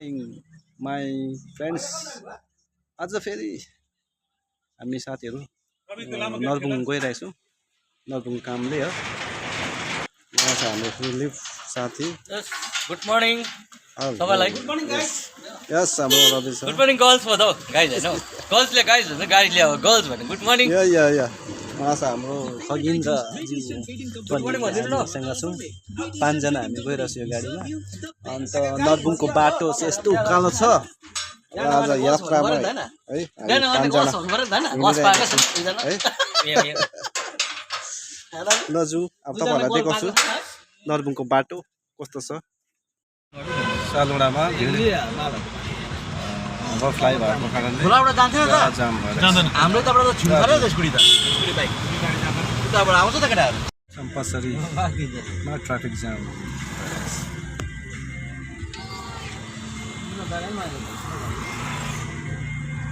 My friends आज फेरि हामी साथीहरू नरबुङ गइरहेछौँ। नरबुङ कामले हो। यहाँ छ हाम्रो रिलिफ साथी। गुड मर्निङ सबैलाई। Good morning guys. यस हाम्रो रवि छ। गुड मर्निङ गर्ल्स हो त गाइस हैन। गर्ल्सले गाइस भन्छ, गाइसले अब गर्ल्स भन्ने गुड मर्निङ। या उहाँ छ हाम्रो खगिन्द्र हामीसँग छौँ। 5 जना हामी गइरहेछौँ यो गाडीमा। अन्त नरबुङको बाटो चाहिँ यस्तो उकालो छ। आज यात्रामा है हामी 5 जना नजु अब तपाईँहरूलाई देखाउँछु नरबुङको बाटो कस्तो छ। सालुडामा अब फ्लाइ भएको कारणले जाम भएर हाम्रो तबाट त छिन खरे त स्कुटी बाइक उताबाट आउँछ त केटाहरु। चम्पासरीमा ट्राफिक जाम।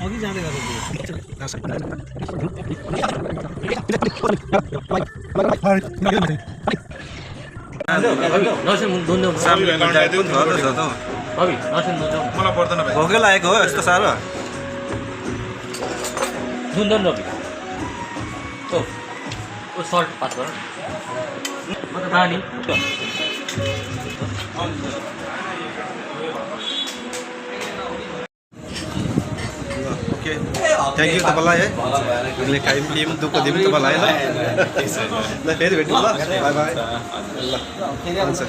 अघि जाँदै गरेको भोकै लागेको हो यस्तो साह्रो सर्ट पास गर पानी ओके थ्याङ्क यू तपाईँलाई है। हामीले खायौँ पियौँ दुःख दिउँ तपाईँलाई ल। ल फेरि भेटौँ ल। बाई बाई ल हुन्छ।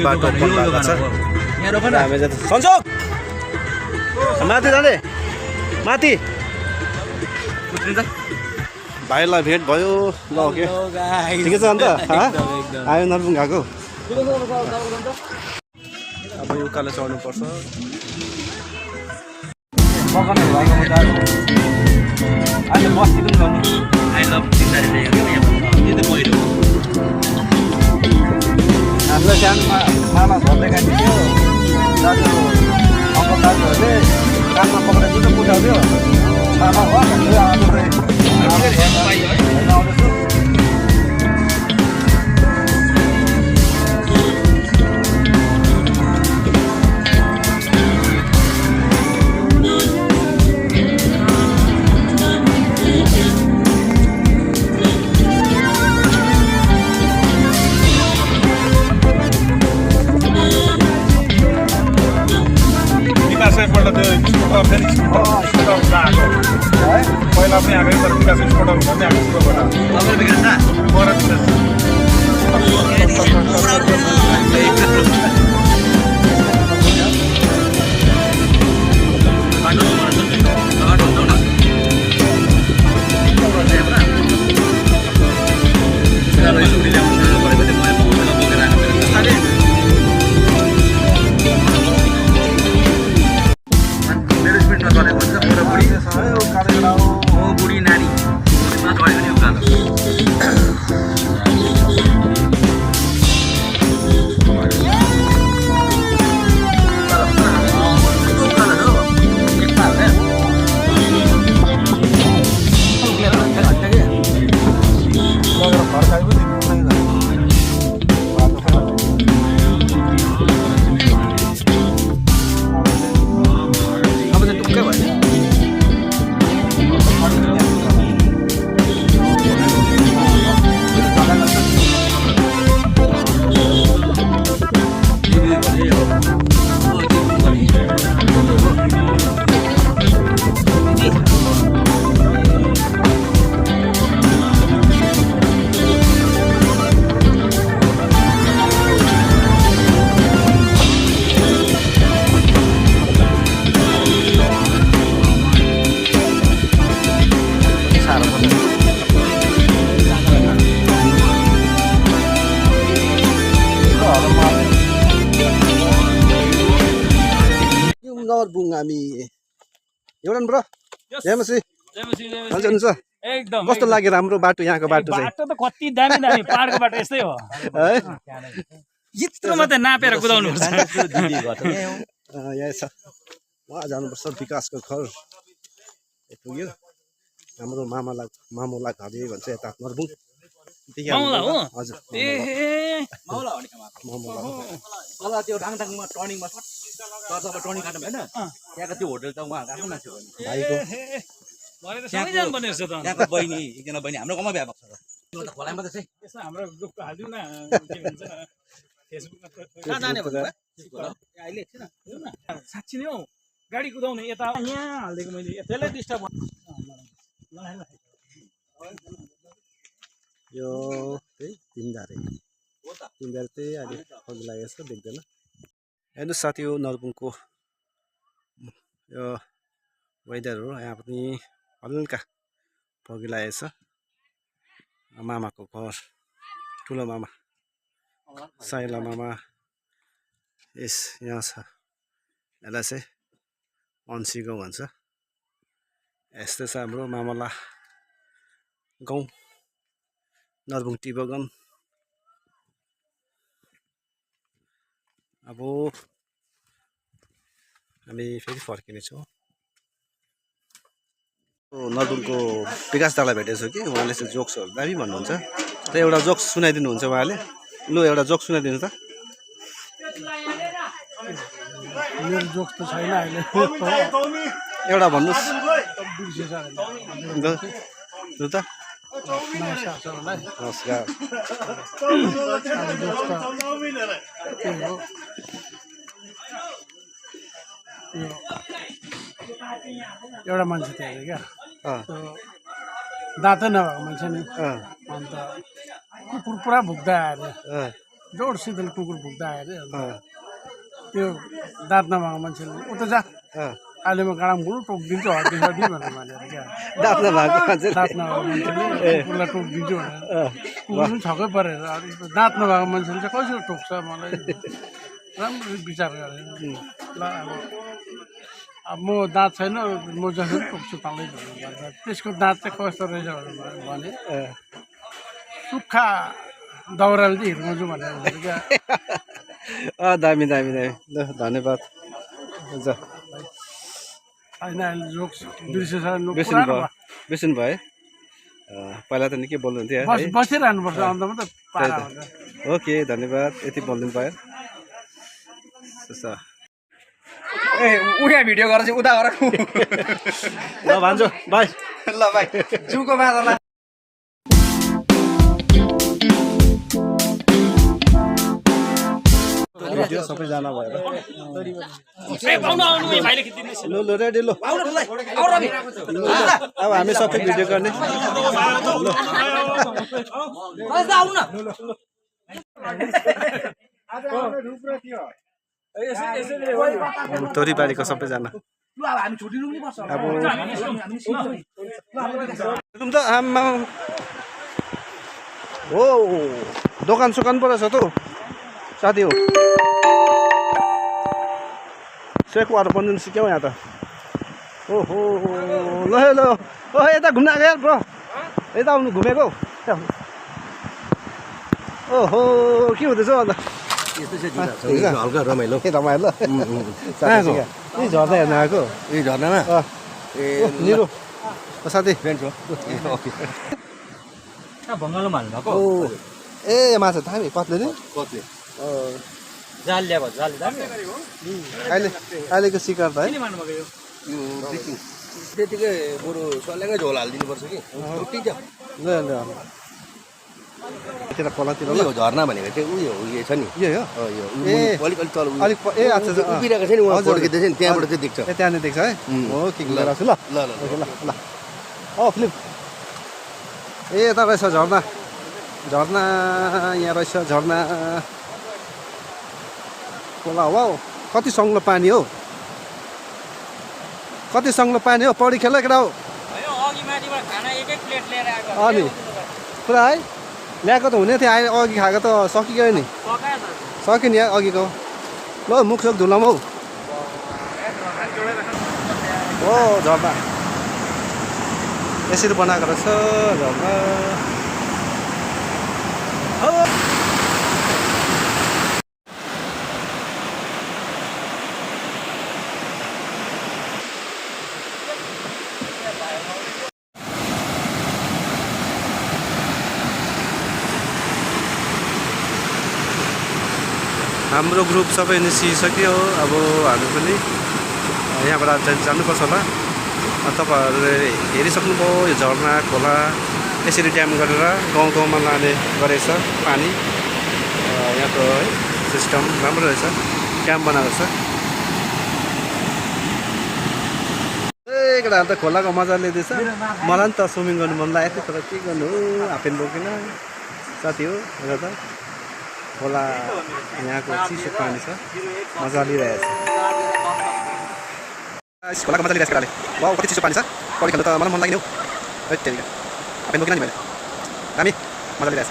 बाटो बनाएको छ। हामी जाँदै सन्चोक माथि जाँदै माथि भाइलाई भेट भयो ल। ओके ठिकै छ अन्त आयो नरबुङ गएको। अब यो उकालो चढ्नु पर्छ। हामीलाई सानोमा मामा घरले खाइदिन्थ्यो। दाजु अङ्कल दाजुहरूले कानमा पक्रेर दुध उठाउँथ्यो। मामा आउँदैछु। पहिला पनि आएको तर विकास स्पोर्टर भन्ने आएको नरबुङ हामी एउटा ब्रो जेमसी हुन्छ हुन्छ एकदम कस्तो लाग्यो राम्रो बाटो यहाँको बाटो चाहिँ बाटो त कति दामी दामी पाहाडको बाटो यस्तै हो है यत्रो मात्रै नापेर कुदाउनु पर्छ यहाँ छ उहाँ जानुपर्छ विकासको घर पुग्यो हाम्रो मामुला घर भन्छ यता नरबुङ माउला हो हजुर ए माउला हो नि मामुला तल त्यो डाङडाङमा टर्निङमा तब टर्निङ काट्नु भएन त्यहाँको त्यो होटल त उहाँहरूको आफ्नो मान्छे हो नि भाइको भने त सबैजना बन्ने रहेछ त त्यहाँको बहिनी एकजना बहिनी हाम्रो गाउँमा बिहा भएको छ त खोलामा त चाहिँ यसो हाम्रो ग्रुपको हालिदिउँ न के भन्छ फेसबुकमा कहाँ जाने भन्नु अहिले एकछिन साँच्ची नै हौ गाडी कुदाउने यता यहाँ हालिदिएको मैले त्यसलाई डिस्टर्ब यो त्यही तिनधारे चाहिँ अहिले फगी लागेको छ देख्दैन हेर्नुहोस् साथी हो नरबुङको यो वेदरहरू यहाँ पनि हल्का फगी लागेको छ मामाको घर ठुलो मामा साइला मामा यस यहाँ छ यसलाई चाहिँ अन्सी गाउँ भन्छ यस्तै छ हाम्रो मामला गाउँ नरबुङ टी बगान अब हामी फेरि फर्किनेछौँ नरबुङको विकास दालाई भेटेको छु कि उहाँले चाहिँ जोक्सहरू दामी भन्नुहुन्छ र एउटा जोक्स सुनाइदिनुहुन्छ उहाँले लु एउटा जोक्स सुनाइदिनु त मेरो जोक्स त छैन अहिले एउटा भन्नुहोस् लु त नमस्कार एउटा मान्छे थियो क्या दाँतै नभएको मान्छे नि अन्त कुकुर पुरा भुक्दा आयो अरे जोडसितले कुकुर भुक्दा आयो अरे त्यो दाँत नभएको मान्छेले उता जा अहिले म गाडा मुलु टोकिदिन्छु हड्डी सड्डी भनेर भनेर क्या दाँत नभएको मान्छे दाँत नभएको मान्छेले कुकुरलाई टोकिदिन्छु भनेर कुकुर पनि छक्कै परेर दाँत नभएको मान्छेले चाहिँ कसरी टोक्छ मलाई राम्रो विचार गरेर ल अब म दाँत छैन म जसरी टोक्छु तँलाई भन्नु त्यसको दाँत चाहिँ कस्तो रहेछ भने सुक्खा दाउराले चाहिँ हिर्काउँछु भनेर क्या दामी दामी दामी ल धन्यवाद हुन्छ होइन अहिले जोक्स बिर्सिसक्नु बिर्सिनु भयो पहिला त निकै बोल्नुहुन्थ्यो है बसिरहनुपर्छ अन्त मात्रै पारा हुन्छ ओके धन्यवाद यति बोलिदिनु भयो ए उहाँ भिडियो गरेर चाहिँ उता गर ल भन्छु बाई ल भाइ जुको बाजालाई सबैजना भएर भाइले खिचिदिनुहोस् लु लु रेडी लु अब हामी सबै भिडियो गर्ने तोरीबारीको सबैजना अब त आमा हो दोकान सोकान पो रहेछ त साथी हो सेकवाहरू बनिनु सिक्यौ यहाँ त ओहो ल ल ओ यता घुम्न आएको यार ब्रो यता आउनु घुमेको ओहो के हुँदैछ अन्त हल्का रमाइलो ए रमाइलो ए झर्ना हेर्न आएको ए झर्नामा ए निरो साथी फ्रेन्ड्स हो बङ्गालमा हाल्नु भएको ओ ए माछा दामी कत्ले नि कत्ले जाल ल्याएको जाल दामी अहिलेको शिकार त है यो त्यतिकै बरु सल्याकै झोल हालिदिनुपर्छ कि छुट्टिन्छ ल ल यता खोलातिर उयो झर्ना भनेको चाहिँ उयो छ नि यो यो ए अलिक अलिक तल अलिक ए अच्छा उभिरहेको छ नि उहाँ पड्किँदैछ नि त्यहाँबाट चाहिँ देख्छ त्यहाँनिर देख्छ है हो किक लिएर आउँछु ल ल ल ल ल ओ फ्लिप ए यता रहेछ झर्ना झर्ना यहाँ रहेछ झर्ना खोला हो कति सङ्लो पानी हो कति सङ्लो पानी हो पौडी खेल केटा हो अनि पुरा है ल्याएको त हुने थियो अहिले अघि खाएको त सकिगयो नि सक्यो नि अघिको ल मुख सोक धुलाउँ हौ हो झर्ना यसरी बनाएको रहेछ झर्ना हो हाम्रो ग्रुप सबै निस्किसक्यो अब हामी पनि यहाँबाट जानुपर्छ होला तपाईँहरूले हेरिसक्नुभयो यो झरना खोला यसरी ड्याम गरेर गाउँ गाउँमा लाने गरेछ पानी यहाँको है सिस्टम राम्रो रहेछ ड्याम बनाएको छ केटाहरू त खोलाको मजा लिँदैछ मलाई नि त स्विमिङ गर्नु मन लागेको थियो तर के गर्नु हाफपेन्ट बोकेन साथी हो र त खोला यहाँको चिसो पानी छ मजा लिइरहेछ खोलाको मजा लिइरहेछ केटाले वाउ कति चिसो पानी छ पौडी खेल्नु त मलाई मन लाग्यो है त्यही हाफपेन्ट बोकेन नि मैले दामी मजा लिइरहेछ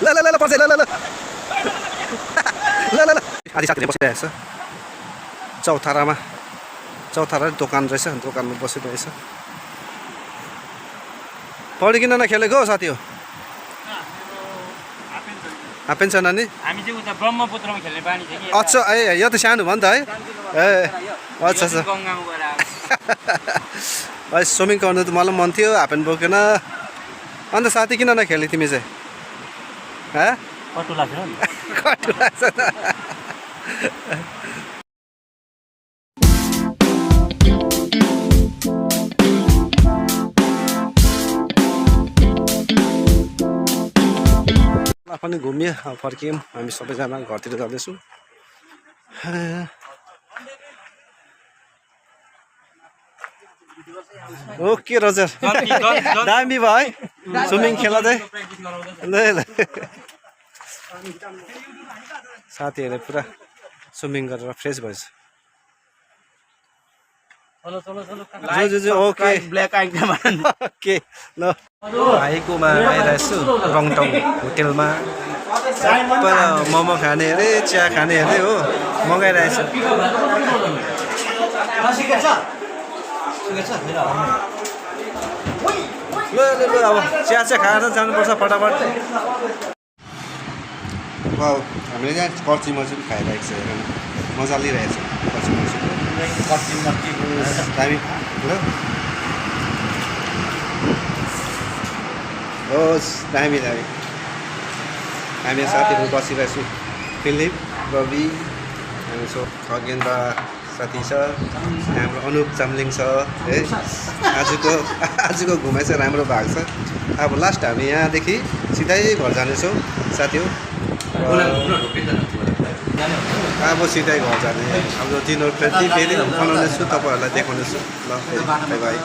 ल ल ल पर्छ ल ल ल ल ल ल आधी साथीले बसिरहेको छ चौतारामा चौतारा दोकान रहेछ दोकानमा बसिरहेछ पौडी किन नखेलेको हो साथी हो हाफपेन्ट छैन नि हामी चाहिँ उता ब्रह्मपुत्रमा खेल्ने बानी छ कि अच्छा ए यो त सानो भयो नि त है ए अच्छा अच्छा गङ्गामा गएर है स्विमिङ गर्नु त मलाई मन थियो हाफपेन्ट बोकेन अन्त साथी किन नखेल्ने तिमी चाहिँ कटु लाग्छ नि कटु लाग्छ पनि घुम्यो फर्क्यौँ हामी सबैजना घरतिर जाँदैछौँ ओके रोजर दामी भयो है स्विमिङ खेला चाहिँ ल ल साथीहरूले पुरा स्विमिङ गरेर फ्रेस भएछ ओके ब्ल्याक ओके ल भाइकोमा आइरहेछु रङटङ होटेलमा सबै मोमो खाने अरे चिया खाने अरे हो मगाइरहेछु ल ल ल अब चिया खाएर जानुपर्छ फटाफट वाउ हामीले यहाँ कर्ची मर्ची पनि खाइरहेको छ हेर मजा लिइरहेको छ कर्ची मर्ची दामी ल होस् दामी दामी हामी साथीहरू बसिरहेको छु फिलिप रवि हामी खगेन्द्र साथी छ हाम्रो अनुप चामलिङ छ है आजको घुमाइ चाहिँ राम्रो भएको छ अब लास्ट हामी यहाँदेखि सिधै घर जानेछौँ साथी हो अब सिधै घर जाने अब डिनर फेरि बनाउनेछु तपाईँहरूलाई देखाउनेछु ल बाई बाई